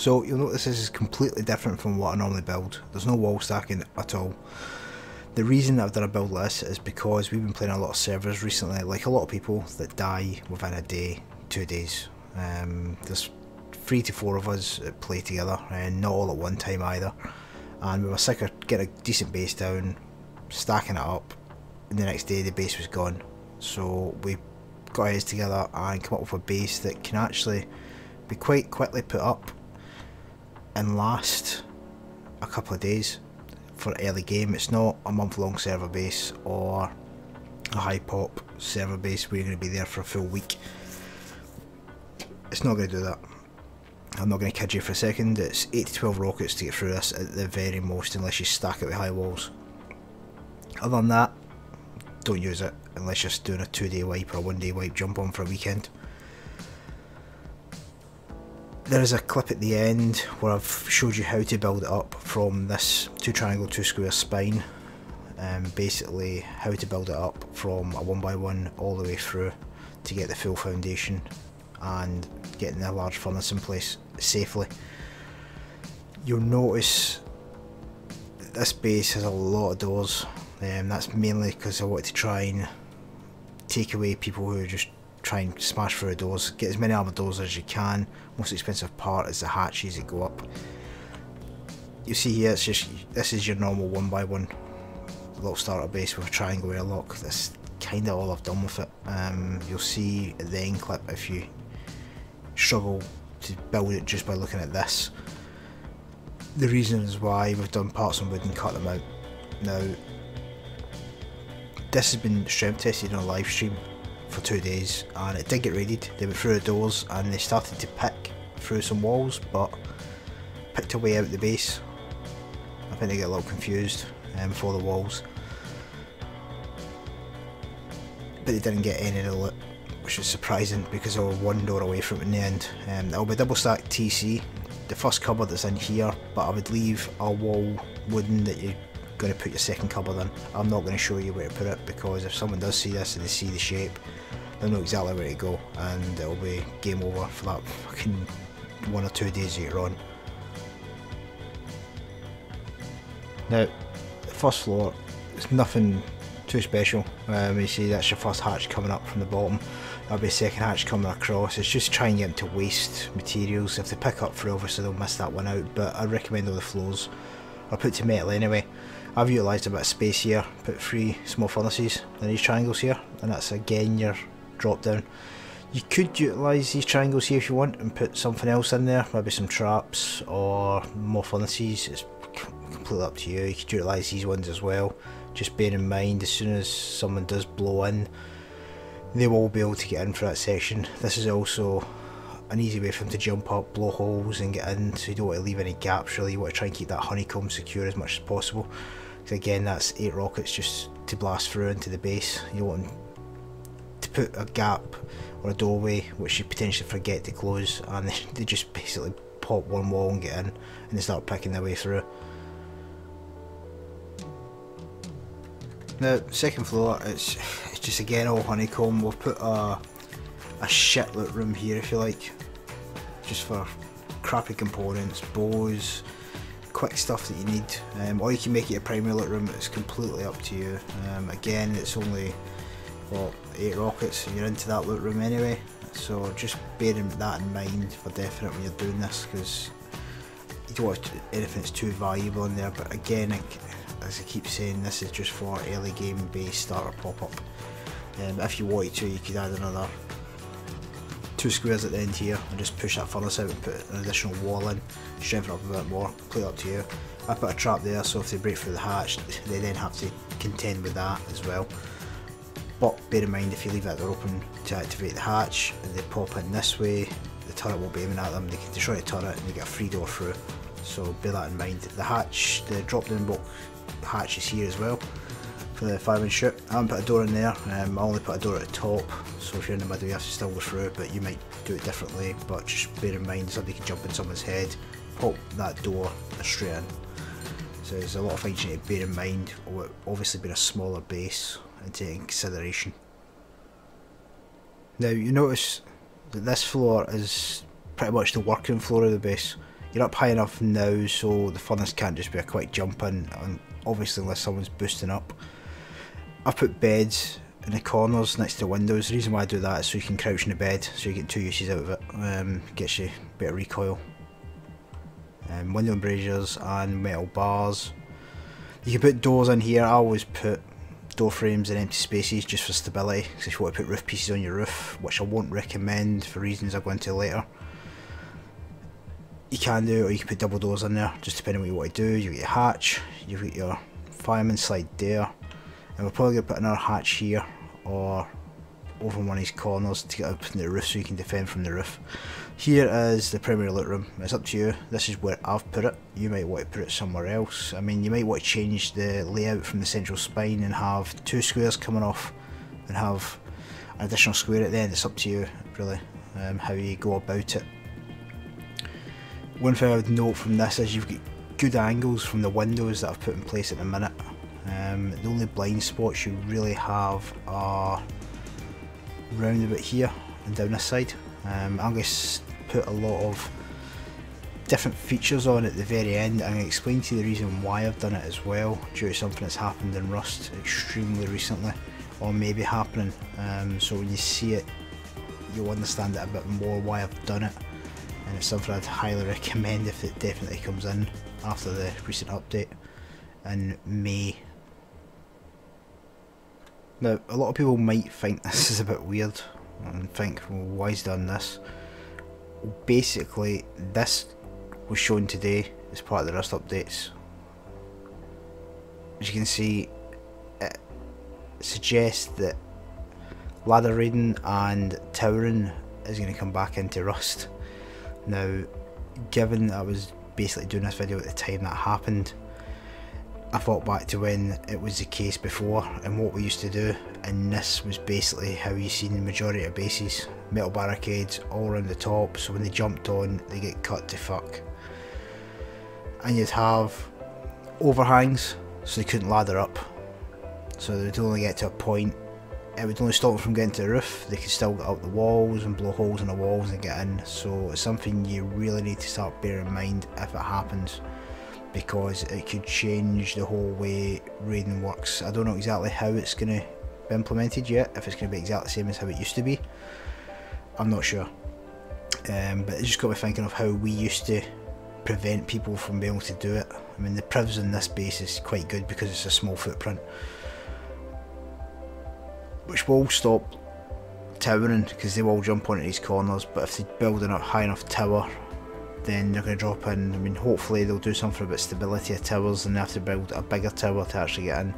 So you'll notice this is completely different from what I normally build. There's no wall stacking at all. The reason that I've done a build like this is because we've been playing a lot of servers recently, like a lot of people that die within a day, 2 days. There's 3 to 4 of us that play together, and not all at one time either. And we were sick of getting a decent base down, stacking it up, and the next day the base was gone. So we got our heads together and come up with a base that can actually be quite quickly put up and last a couple of days for early game. It's not a month-long server base or a high pop server base where you're going to be there for a full week. It's not going to do that. I'm not going to kid you for a second. It's 8 to 12 rockets to get through this at the very most, unless you stack it with high walls. Other than that, don't use it unless you're doing a 2-day wipe or a 1-day wipe jump on for a weekend. There is a clip at the end where I've showed you how to build it up from this 2 triangle 2 square spine. Basically how to build it up from a 1x1 all the way through to get the full foundation and getting a large furnace in place safely. You'll notice this base has a lot of doors. That's mainly because I wanted to try and take away people who just try and smash through the doors. Get as many armoured doors as you can. Most expensive part is the hatches that go up. You see here, it's just, this is your normal 1x1 little starter base with a triangle airlock. That's kind of all I've done with it. You'll see at the end clip if you struggle to build it just by looking at this. The reasons why we've done parts on wood and cut them out. Now, this has been strength tested on a live stream for 2 days and it did get raided. They went through the doors and they started to pick through some walls, but picked a way out the base. I think they get a little confused before the walls, but they didn't get any of the loot, which is surprising because they were 1 door away from it in the end. It'll be double stacked TC, the first cupboard that's in here, but I would leave a wall wooden that you're going to put your second cupboard in. I'm not going to show you where to put it because if someone does see this and they see the shape, they'll know exactly where to go and it'll be game over for that fucking 1 or 2 days later on. Now, the first floor is nothing too special. You see that's your first hatch coming up from the bottom. That'll be a second hatch coming across. It's just trying to get them to waste materials. If they pick up through, obviously they'll miss that one out, but I recommend all the floors are put to metal anyway. I've utilised a bit of space here, put 3 small furnaces in these triangles here, and that's again your drop down. You could utilise these triangles here if you want and put something else in there, maybe some traps or more furnaces. It's completely up to you. You could utilise these ones as well. Just bear in mind, as soon as someone does blow in, they will be able to get in for that section. This is also an easy way for them to jump up, blow holes and get in, so you don't want to leave any gaps really. You want to try and keep that honeycomb secure as much as possible. Because again, that's 8 rockets just to blast through into the base. You don't want to put a gap or a doorway which you potentially forget to close and they just basically pop one wall and get in and they start picking their way through. Now, second floor, it's just again all honeycomb. We've put a shit loot room here if you like, just for crappy components, bows, quick stuff that you need, or you can make it a primary loot room. It's completely up to you. Again, it's only what, 8 rockets and you're into that loot room anyway, so just bearing that in mind for definite when you're doing this, because you don't want anything that's too valuable in there. But again, as I keep saying, this is just for early game base starter pop-up. If you wanted to, you could add another 2 squares at the end here and just push that furnace out and put an additional wall in, strengthen up a bit more, completely up to you. I put a trap there, so if they break through the hatch, they then have to contend with that as well. But bear in mind, if you leave that door open to activate the hatch and they pop in this way, the turret won't be aiming at them. They can destroy the turret and you get a free door through, so bear that in mind. The hatch, the drop down box hatch is here as well for the fire and shoot. I haven't put a door in there, I only put a door at the top, so if you're in the middle you have to still go through, but you might do it differently. But just bear in mind, somebody can jump in someone's head, pop that door straight in. So there's a lot of things you need to bear in mind, obviously being a smaller base and take in consideration. Now you notice that this floor is pretty much the working floor of the base. you're up high enough now so the furnace can't just be a quick jump in, and obviously unless someone's boosting up. I've put beds in the corners next to the windows. The reason why I do that is so you can crouch in the bed, so you get 2 uses out of it. Gets you a bit of recoil. Window embrasures and metal bars. You can put doors in here. I always put door frames in empty spaces just for stability, because if you want to put roof pieces on your roof, which I won't recommend for reasons I'll go into later, you can do, or you can put double doors in there, just depending on what you want to do. You've got your hatch, you've got your fireman slide there, and we're probably going to put another hatch here or over in one of these corners to get up in the roof so you can defend from the roof. Here is the primary loot room. It's up to you. This is where I've put it. You might want to put it somewhere else. I mean, you might want to change the layout from the central spine and have 2 squares coming off and have an additional square at the end. It's up to you really, how you go about it. One thing I would note from this is you've got good angles from the windows that I've put in place at the minute. The only blind spots you really have are round about here and down this side. I'm going to put a lot of different features on at the very end. I'm going to explain to you the reason why I've done it as well, due to something that's happened in Rust extremely recently, or maybe happening. So when you see it, you'll understand it a bit more why I've done it, and it's something I'd highly recommend if it definitely comes in after the recent update in May. Now, a lot of people might think this is a bit weird and think, well, why is he done this? Basically, this was shown today as part of the Rust updates. As you can see, it suggests that ladder raiding and towering is going to come back into Rust. Now, given I was basically doing this video at the time that happened, I thought back to when it was the case before and what we used to do, and this was basically how you seen the majority of bases. Metal barricades all around the top, so when they jumped on they get cut to fuck. And you'd have overhangs, so they couldn't ladder up, so they would only get to a point. It would only stop them from getting to the roof. They could still get up the walls and blow holes in the walls and get in, so it's something you really need to start bearing in mind if it happens, because it could change the whole way raiding works. I don't know exactly how it's going to be implemented yet, if it's going to be exactly the same as how it used to be. I'm not sure. But it just got me thinking of how we used to prevent people from being able to do it. I mean, the privs in this base is quite good because it's a small footprint, which will stop towering because they will jump onto these corners, but if they build a high enough tower, then they're going to drop in. I mean, hopefully they'll do something about stability of towers and they have to build a bigger tower to actually get in,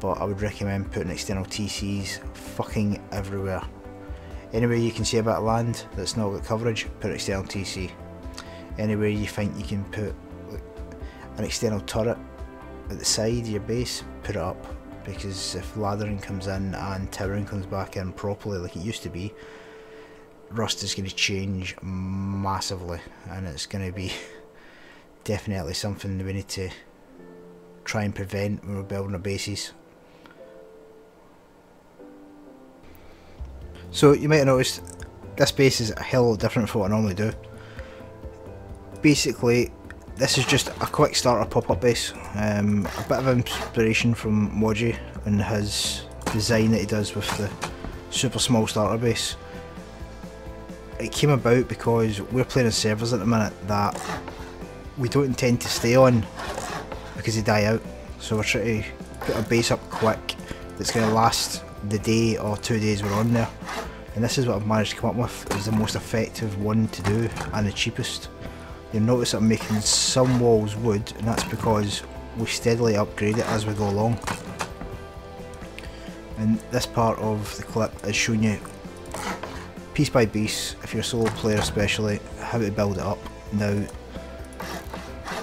but I would recommend putting external TCs fucking everywhere. Anywhere you can see a bit of land that's not got coverage, put an external TC. Anywhere you think you can put like an external turret at the side of your base, put it up, because if laddering comes in and towering comes back in properly like it used to be, Rust is going to change massively, and it's going to be definitely something we need to try and prevent when we're building our bases. So you might have noticed this base is a hell of a lot different from what I normally do. Basically, this is just a quick starter pop-up base. A bit of inspiration from Moji and his design that he does with the super small starter base. It came about because we're playing on servers at the minute that we don't intend to stay on because they die out. So we're trying to put a base up quick that's going to last the day or 2 days we're on there. And this is what I've managed to come up with as the most effective one to do and the cheapest. You'll notice I'm making some walls wood, and that's because we steadily upgrade it as we go along. And this part of the clip is showing you piece by piece, if you're a solo player especially, how to build it up. Now,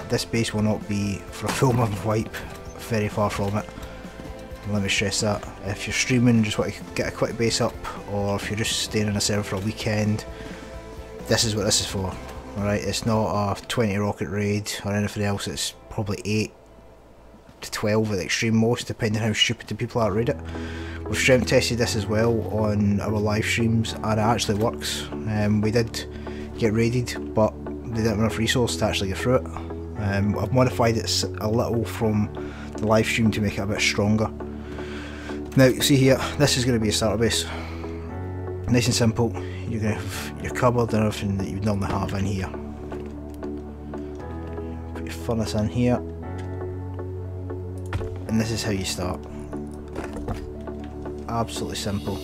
this base will not be for a full month wipe, very far from it. Let me stress that. If you're streaming and just want to get a quick base up, or if you're just staying in a server for a weekend, this is what this is for. Alright, it's not a 20 rocket raid or anything else, it's probably 8 to 12 at the extreme most, depending on how stupid the people are to read it. We've strength tested this as well on our live streams and it actually works. We did get raided, but they didn't have enough resource to actually get through it. I've modified it a little from the live stream to make it a bit stronger. Now you see here, this is going to be a starter base. Nice and simple. You're going to have your cupboard and everything that you would normally have in here. Put your furnace in here. And this is how you start. Absolutely simple.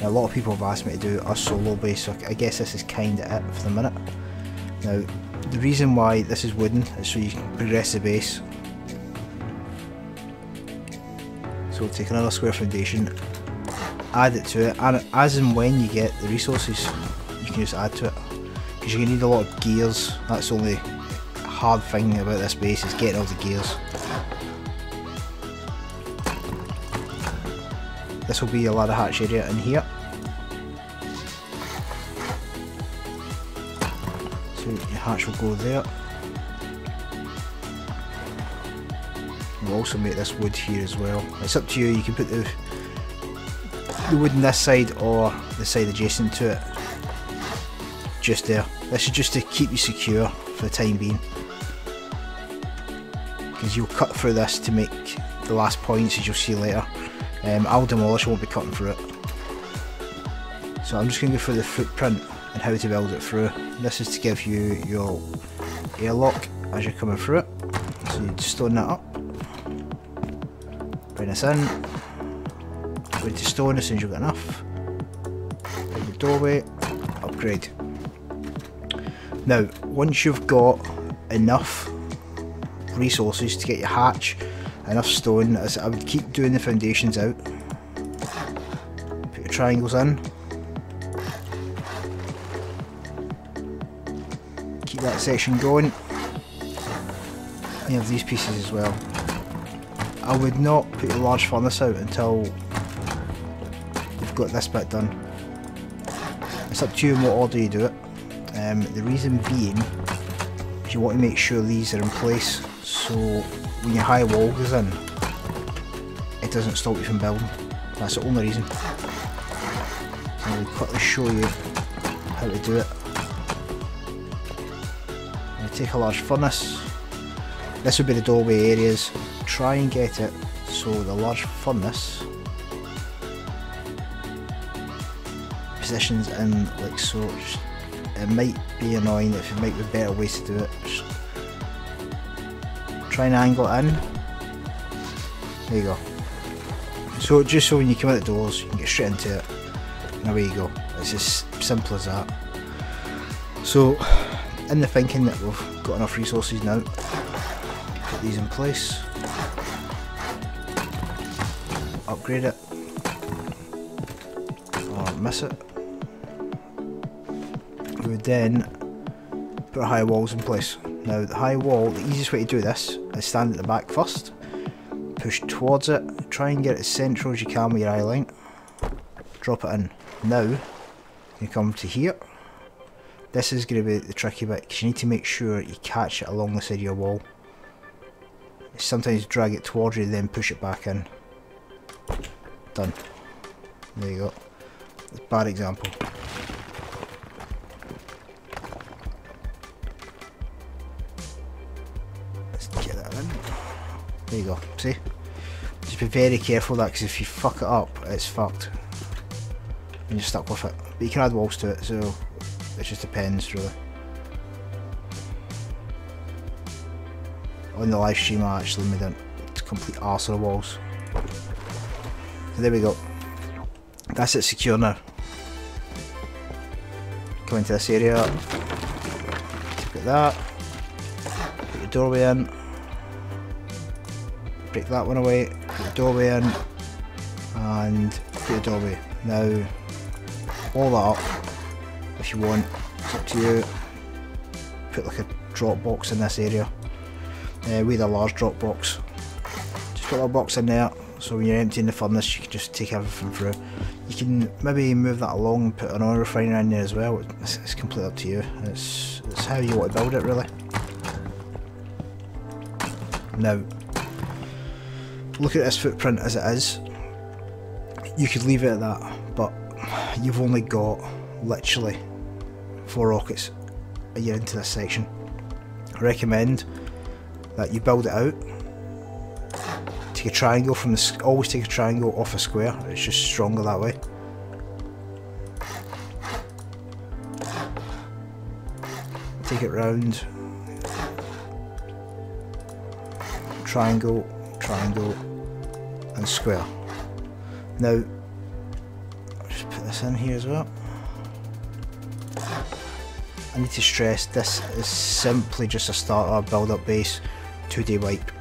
Now, a lot of people have asked me to do a solo base, so I guess this is kind of it for the minute. Now, the reason why this is wooden is so you can progress the base. So take another square foundation, add it to it, and as and when you get the resources, you can just add to it. Because you're going to need a lot of gears. That's the only hard thing about this base, is getting all the gears. This will be your ladder hatch area in here. So your hatch will go there. We'll also make this wood here as well. It's up to you, you can put the wood on this side or the side adjacent to it. Just there. This is just to keep you secure for the time being. Because you'll cut through this to make the last points, as you'll see later. I'll demolish, I won't be cutting through it. So I'm just going to go through the footprint and how to build it through. This is to give you your airlock as you're coming through it. So you just stone that up. Bring this in. Ready to stone as soon as you've got enough. Put the doorway. Upgrade. Now, once you've got enough resources to get your hatch, enough stone, as I would keep doing the foundations out. Put your triangles in. Keep that section going. You have these pieces as well. I would not put your large furnace out until you've got this bit done. It's up to you in what order you do it. The reason being is you want to make sure these are in place, so when your high wall goes in, it doesn't stop you from building. That's the only reason. So I'll quickly show you how to do it. I'm going to take a large furnace. This would be the doorway areas. Try and get it so the large furnace positions in like so. It might be annoying, if it might be better ways to do it. Just try and angle it in. There you go. So just so when you come out the doors, you can get straight into it. And away you go. It's as simple as that. So, in the thinking that we've got enough resources now, put these in place. Upgrade it. Or miss it. We would then put our high walls in place. Now the high wall, the easiest way to do this is stand at the back first, push towards it, try and get it as central as you can with your eye line, drop it in. Now you come to here. This is going to be the tricky bit, because you need to make sure you catch it along the side of your wall. Sometimes drag it towards you, then push it back in. Done. There you go. That's a bad example. There you go, see? Just be very careful of that, because if you fuck it up, it's fucked. And you're stuck with it. But you can add walls to it, so it just depends really. On the live stream I actually made a complete arse of the walls. So there we go. That's it secure now. Come into this area. Take that. Put your doorway in. Break that one away, put the doorway in, and put the doorway. Now, all that up, if you want, it's up to you. Put like a drop box in this area, with a large drop box. Just put a little box in there, so when you're emptying the furnace, you can just take everything through. You can maybe move that along and put an oil refiner in there as well. It's completely up to you. It's how you want to build it really. Now, look at this footprint as it is. You could leave it at that, but you've only got literally 4 rockets. you're into this section. I recommend that you build it out. Take a triangle from the, always take a triangle off a square, it's just stronger that way. Take it round, triangle, triangle and square. Now, I'll just put this in here as well. I need to stress this is simply just a starter build-up base 2D wipe.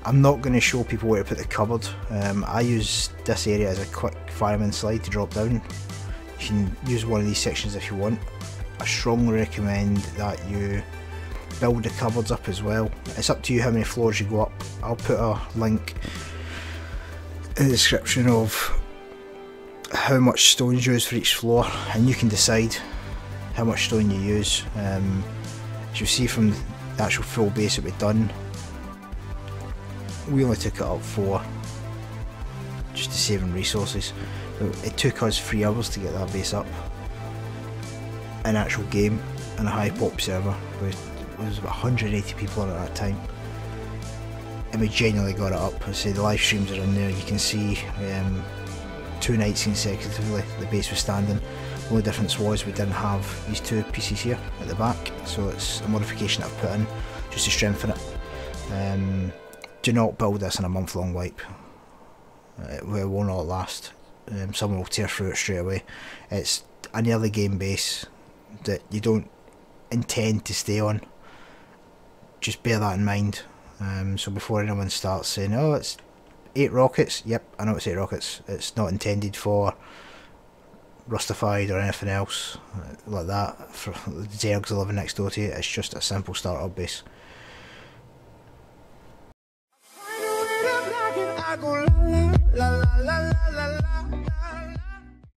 I'm not going to show people where to put the cupboard. I use this area as a quick fireman slide to drop down. You can use one of these sections if you want. I strongly recommend that you build the cupboards up as well. It's up to you how many floors you go up. I'll put a link in the description of how much stone you use for each floor, and you can decide how much stone you use. As you see from the actual full base that we've done, we only took it up 4 just to save on resources. It took us 3 hours to get that base up. An actual game in a high pop server with there was about 180 people on at that time, and we genuinely got it up. I say the live streams are in there, you can see 2 nights consecutively the base was standing. The only difference was we didn't have these 2 pieces here at the back, so it's a modification that I've put in just to strengthen it. Do not build this in a month-long wipe. It will not last. Someone will tear through it straight away. It's an early game base that you don't intend to stay on. Just bear that in mind. So before anyone starts saying, oh, it's 8 rockets, yep, I know it's 8 rockets. It's not intended for Rustified or anything else like that. For the Zergs that live next door to you, it's just a simple startup base. I go la la la la la la la.